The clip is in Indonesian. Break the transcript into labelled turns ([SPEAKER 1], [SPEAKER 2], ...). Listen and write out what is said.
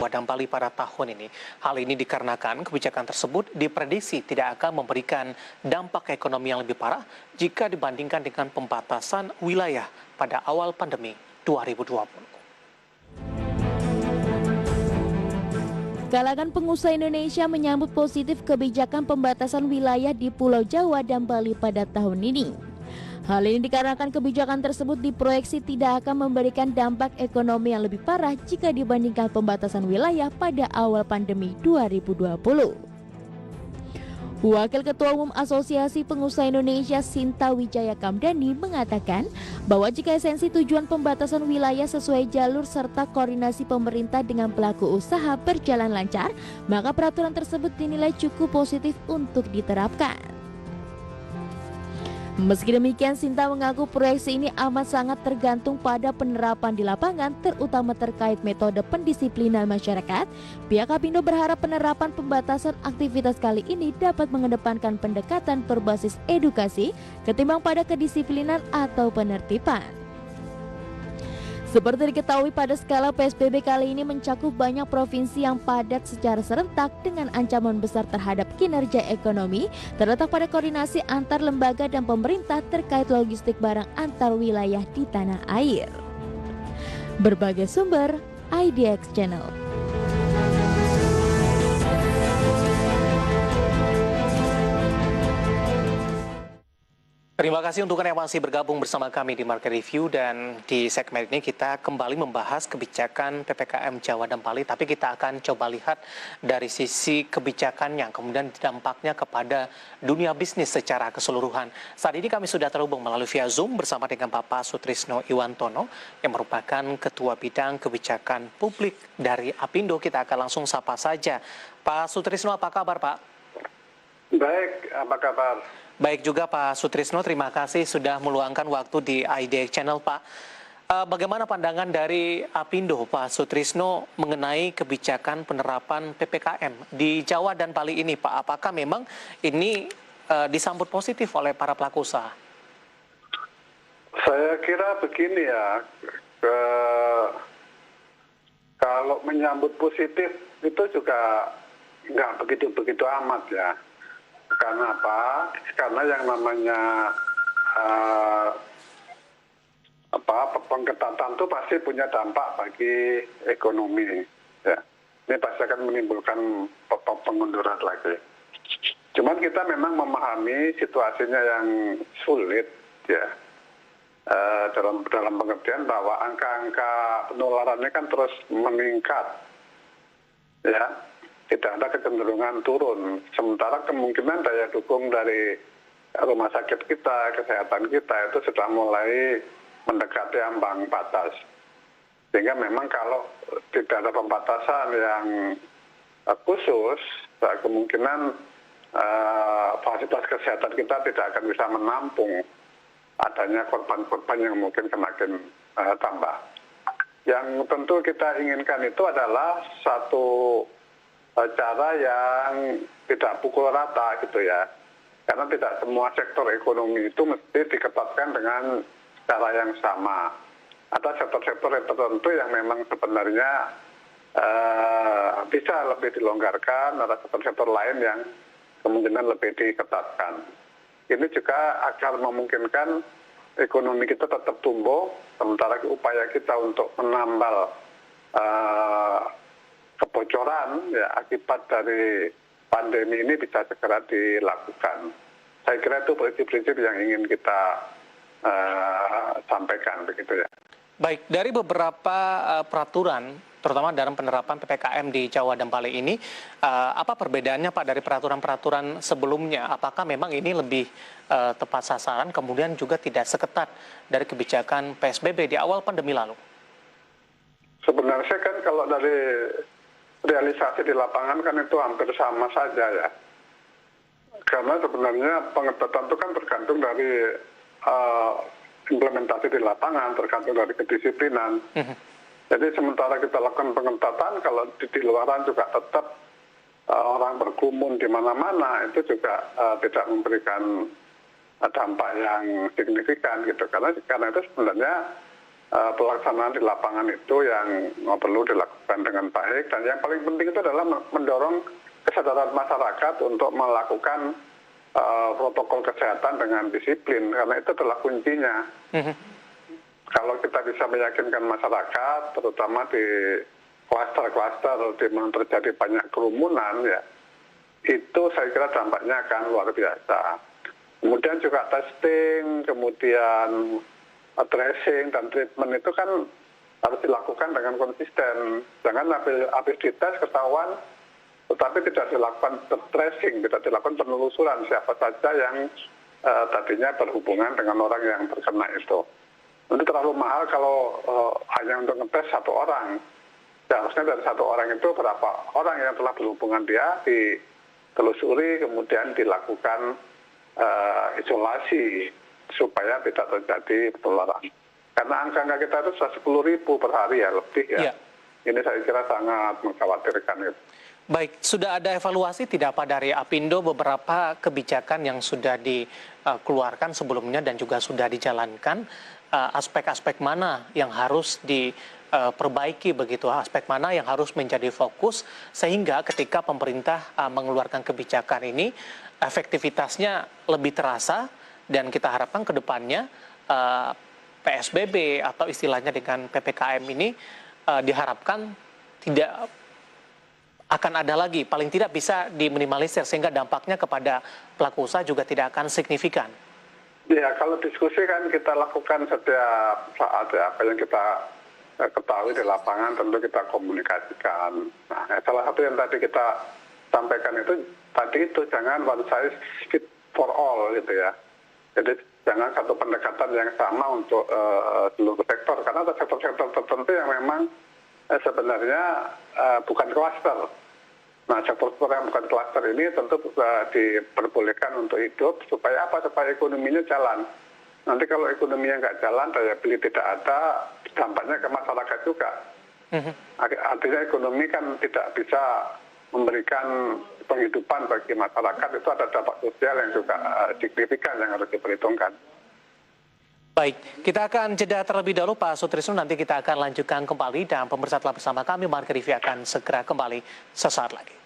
[SPEAKER 1] Jawa dan Bali pada tahun ini. Hal ini dikarenakan kebijakan tersebut diprediksi tidak akan memberikan dampak ekonomi yang lebih parah jika dibandingkan dengan pembatasan wilayah pada awal pandemi 2020.
[SPEAKER 2] Kalangan pengusaha Indonesia menyambut positif kebijakan pembatasan wilayah di Pulau Jawa dan Bali pada tahun ini. Hal ini dikarenakan kebijakan tersebut diproyeksi tidak akan memberikan dampak ekonomi yang lebih parah jika dibandingkan pembatasan wilayah pada awal pandemi 2020. Wakil Ketua Umum Asosiasi Pengusaha Indonesia Sinta Wijaya Kamdani mengatakan bahwa jika esensi tujuan pembatasan wilayah sesuai jalur serta koordinasi pemerintah dengan pelaku usaha berjalan lancar, maka peraturan tersebut dinilai cukup positif untuk diterapkan. Meski demikian, Sinta mengaku proyeksi ini amat sangat tergantung pada penerapan di lapangan, terutama terkait metode pendisiplinan masyarakat. Pihak Apindo berharap penerapan pembatasan aktivitas kali ini dapat mengedepankan pendekatan berbasis edukasi ketimbang pada kedisiplinan atau penertiban. Seperti diketahui, pada skala PSBB kali ini mencakup banyak provinsi yang padat secara serentak dengan ancaman besar terhadap kinerja ekonomi, terletak pada koordinasi antar lembaga dan pemerintah terkait logistik barang antar wilayah di tanah air. Berbagai sumber, IDX Channel.
[SPEAKER 1] Terima kasih untuk Anda yang masih bergabung bersama kami di Market Review, dan di segmen ini kita kembali membahas kebijakan PPKM Jawa dan Bali, tapi kita akan coba lihat dari sisi kebijakannya, kemudian dampaknya kepada dunia bisnis secara keseluruhan. Saat ini kami sudah terhubung melalui via Zoom bersama dengan Bapak Sutrisno Iwantono yang merupakan Ketua Bidang Kebijakan Publik dari Apindo. Kita akan langsung sapa saja. Pak Sutrisno, apa kabar Pak?
[SPEAKER 3] Baik, apa kabar?
[SPEAKER 1] Baik juga Pak Sutrisno, terima kasih sudah meluangkan waktu di IDX Channel Pak. Bagaimana pandangan dari Apindo Pak Sutrisno mengenai kebijakan penerapan PPKM di Jawa dan Bali ini Pak? Apakah memang ini disambut positif oleh para pelaku usaha?
[SPEAKER 3] Saya kira begini ya, kalau menyambut positif itu juga nggak begitu amat ya. Karena apa? Karena yang namanya pengetatan itu pasti punya dampak bagi ekonomi. Ya. Ini pasti akan menimbulkan pengunduran lagi. Cuman kita memang memahami situasinya yang sulit, ya. Dalam pengertian bahwa angka-angka penularannya kan terus meningkat, ya. Tidak ada kecenderungan turun. Sementara kemungkinan daya dukung dari rumah sakit kita, kesehatan kita itu sudah mulai mendekati ambang batas. Sehingga memang kalau tidak ada pembatasan yang khusus, kemungkinan fasilitas kesehatan kita tidak akan bisa menampung adanya korban-korban yang mungkin semakin tambah. Yang tentu kita inginkan itu adalah satu cara yang tidak pukul rata gitu ya, karena tidak semua sektor ekonomi itu mesti diketatkan dengan cara yang sama. Ada sektor-sektor tertentu yang memang sebenarnya bisa lebih dilonggarkan, ada sektor-sektor lain yang kemungkinan lebih diketatkan. Ini juga akan memungkinkan ekonomi kita tetap tumbuh, sementara upaya kita untuk menambal kebocoran ya akibat dari pandemi ini bisa segera dilakukan. Saya kira itu prinsip-prinsip yang ingin kita sampaikan begitu ya.
[SPEAKER 1] Baik, dari beberapa peraturan, terutama dalam penerapan PPKM di Jawa dan Bali ini, apa perbedaannya Pak dari peraturan-peraturan sebelumnya? Apakah memang ini lebih tepat sasaran, kemudian juga tidak seketat dari kebijakan PSBB di awal pandemi lalu?
[SPEAKER 3] Sebenarnya kan kalau dari realisasi di lapangan kan itu hampir sama saja ya. Karena sebenarnya pengetatan itu kan tergantung dari implementasi di lapangan, tergantung dari kedisiplinan. Jadi sementara kita lakukan pengetatan, kalau di luaran juga tetap orang berkerumun di mana-mana, itu juga tidak memberikan dampak yang signifikan gitu. Karena itu sebenarnya pelaksanaan di lapangan itu yang perlu dilakukan dengan baik, dan yang paling penting itu adalah mendorong kesadaran masyarakat untuk melakukan protokol kesehatan dengan disiplin, karena itu adalah kuncinya. Kalau kita bisa meyakinkan masyarakat, terutama di klaster-klaster di mana terjadi banyak kerumunan, ya, itu saya kira dampaknya akan luar biasa. Kemudian juga testing, kemudian tracing dan treatment itu kan harus dilakukan dengan konsisten. Jangan habis dites ketahuan, tetapi tidak dilakukan tracing, tidak dilakukan penelusuran siapa saja yang tadinya berhubungan dengan orang yang terkena itu. Itu terlalu mahal kalau hanya untuk ngetes satu orang. Seharusnya dari satu orang itu berapa orang yang telah berhubungan dia ditelusuri, kemudian dilakukan isolasi supaya tidak terjadi penularan. Karena angka kita itu sudah 10.000 per hari ya, lebih ya. Ini saya kira sangat mengkhawatirkan itu.
[SPEAKER 1] Baik, sudah ada evaluasi tidak Pak dari Apindo beberapa kebijakan yang sudah dikeluarkan sebelumnya dan juga sudah dijalankan, aspek-aspek mana yang harus diperbaiki begitu, aspek mana yang harus menjadi fokus sehingga ketika pemerintah mengeluarkan kebijakan ini efektivitasnya lebih terasa dan kita harapkan ke depannya PSBB atau istilahnya dengan PPKM ini diharapkan tidak akan ada lagi, paling tidak bisa diminimalisir sehingga dampaknya kepada pelaku usaha juga tidak akan signifikan.
[SPEAKER 3] Ya, kalau diskusi kan kita lakukan setiap saat ya, apa yang kita ketahui di lapangan tentu kita komunikasikan. Nah, salah satu yang tadi kita sampaikan itu jangan one size fit for all gitu ya. Jadi jangan satu pendekatan yang sama untuk seluruh sektor, karena ada sektor-sektor tertentu yang memang sebenarnya bukan klaster. Nah, sektor-sektor yang bukan klaster ini tentu diperbolehkan untuk hidup supaya apa? Supaya ekonominya jalan. Nanti kalau ekonominya nggak jalan, daya beli tidak ada, dampaknya ke masyarakat juga. Artinya ekonomi kan tidak bisa memberikan penghidupan bagi masyarakat, itu ada dampak sosial yang juga signifikan yang harus diperhitungkan.
[SPEAKER 1] Baik, kita akan jeda terlebih dahulu Pak Sutrisno, nanti kita akan lanjutkan kembali dan pemirsa telah bersama kami, Marker Review akan segera kembali sesaat lagi.